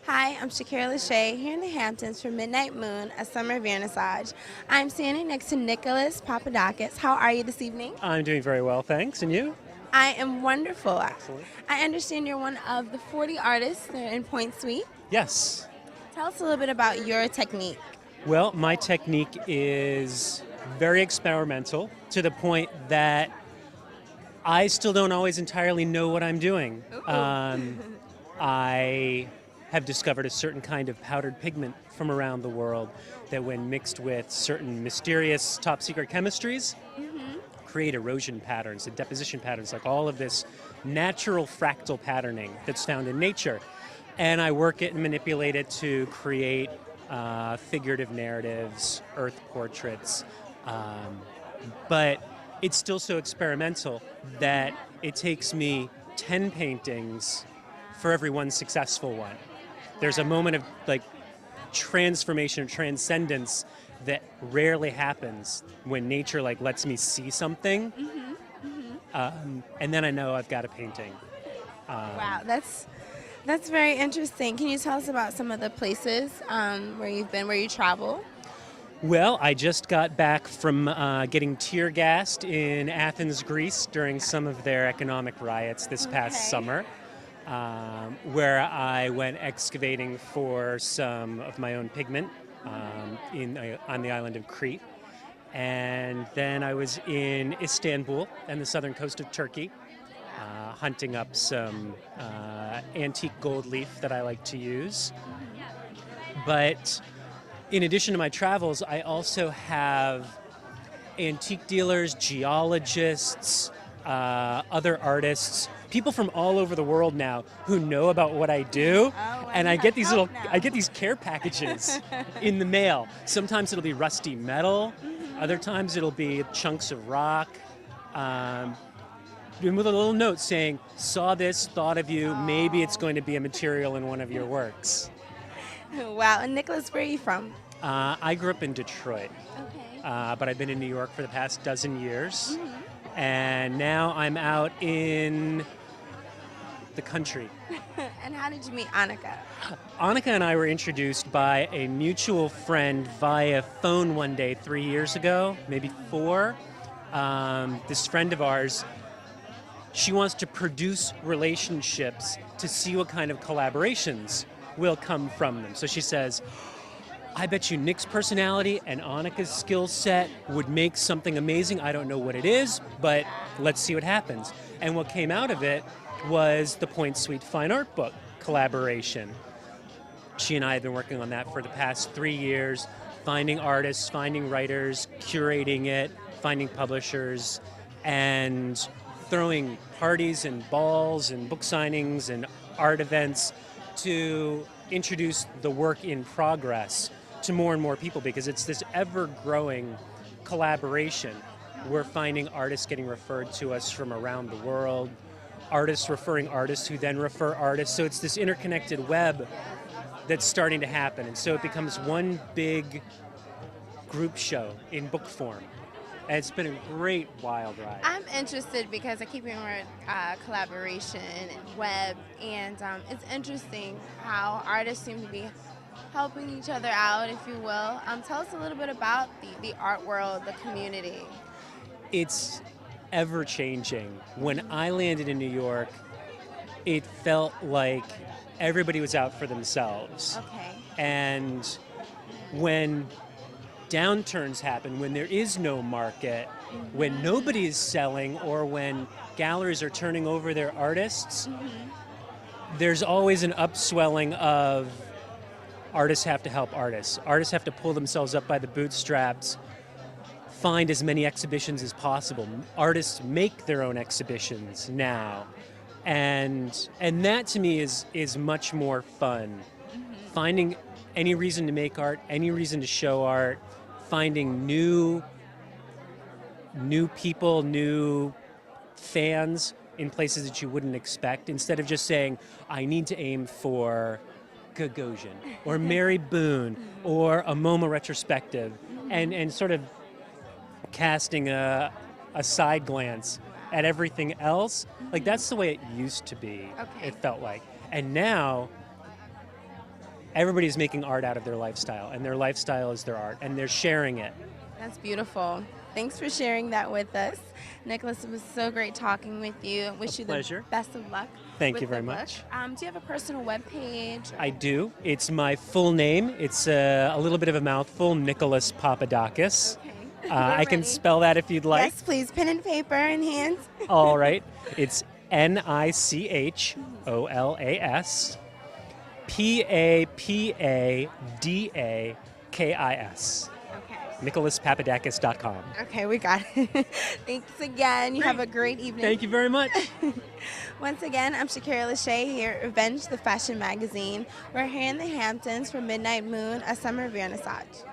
Hi, I'm Shakyra LaShae here in the Hamptons for Midnight Moon, a summer vernissage. I'm standing next to Nicholas Papadakis. How are you this evening? I'm doing very well, thanks. And you? I am wonderful. Excellent. I understand you're one of the 40 artists there in Pointe Suite. Yes. Tell us a little bit about your technique. Well, my technique is very experimental to the point that I still don't always entirely know what I'm doing. I have discovered a certain kind of powdered pigment from around the world that, when mixed with certain mysterious top secret chemistries, create erosion patterns and deposition patterns, like all of this natural fractal patterning that's found in nature. And I work it and manipulate it to create figurative narratives, earth portraits. But it's still so experimental that it takes me 10 paintings for every one successful one. There's a moment of transformation or transcendence that rarely happens when nature lets me see something, and then I know I've got a painting. Wow, that's very interesting. Can you tell us about some of the places where you've been, where you travel? Well, I just got back from getting tear gassed in Athens, Greece during some of their economic riots this past summer, where I went excavating for some of my own pigment on the island of Crete. And then I was in Istanbul and the southern coast of Turkey, hunting up some antique gold leaf that I like to use. But in addition to my travels, I also have antique dealers, geologists, other artists, people from all over the world now who know about what I do, and I get these care packages in the mail. Sometimes it'll be rusty metal, other times it'll be chunks of rock, and with a little note saying, "Saw this, thought of you. Maybe it's going to be a material in one of your works." Wow, and Nicholas, where are you from? I grew up in Detroit, Okay. but I've been in New York for the past dozen years, and now I'm out in the country. And how did you meet Annika? Annika and I were introduced by a mutual friend via phone one day 3 years ago, maybe 4. This friend of ours, she wants to produce relationships to see what kind of collaborations will come from them. So she says, "I bet you Nick's personality and Annika's skill set would make something amazing. I don't know what it is, but let's see what happens." And what came out of it was the Pointe Suite Fine Art Book collaboration. She and I have been working on that for the past 3 years, finding artists, finding writers, curating it, finding publishers, and throwing parties and balls and book signings and art events to introduce the work in progress to more and more people, because it's this ever-growing collaboration. We're finding artists getting referred to us from around the world, artists referring artists who then refer artists. So it's this interconnected web that's starting to happen. And so it becomes one big group show in book form. And it's been a great wild ride. I'm interested because I keep hearing the word collaboration and web, and it's interesting how artists seem to be helping each other out, if you will. Tell us a little bit about the art world, the community. It's ever-changing. When I landed in New York, it felt like everybody was out for themselves. Okay. And when downturns happen, when there is no market, when nobody is selling, or when galleries are turning over their artists, there's always an upswelling of artists have to help artists. Artists have to pull themselves up by the bootstraps, find as many exhibitions as possible. Artists make their own exhibitions now. And that to me is much more fun. Finding any reason to make art, any reason to show art, finding new people, new fans in places that you wouldn't expect, instead of just saying, I need to aim for Gagosian or Mary Boone or a MoMA retrospective, and sort of casting a side glance at everything else. Like, that's the way it used to be, Okay. it felt like. And now, everybody's making art out of their lifestyle, and their lifestyle is their art, and they're sharing it. That's beautiful. Thanks for sharing that with us. Nicholas, it was so great talking with you. Wish you pleasure. the best of luck. Thank you with very the much. book. Do you have a personal webpage? I do. It's my full name. It's a little bit of a mouthful, Nicholas Papadakis. Okay. I can ready. spell that if you'd like. Yes, please. Pen and paper in hand. All right. It's NICHOLAS PAPADAKIS. Okay. NicholasPapadakis.com. Okay, we got it. Thanks again. You have a great evening. Thank you very much. Once again, I'm Shakyra LaShae here at Revenge the Fashion Magazine. We're here in the Hamptons for Midnight Moon, a summer vernissage.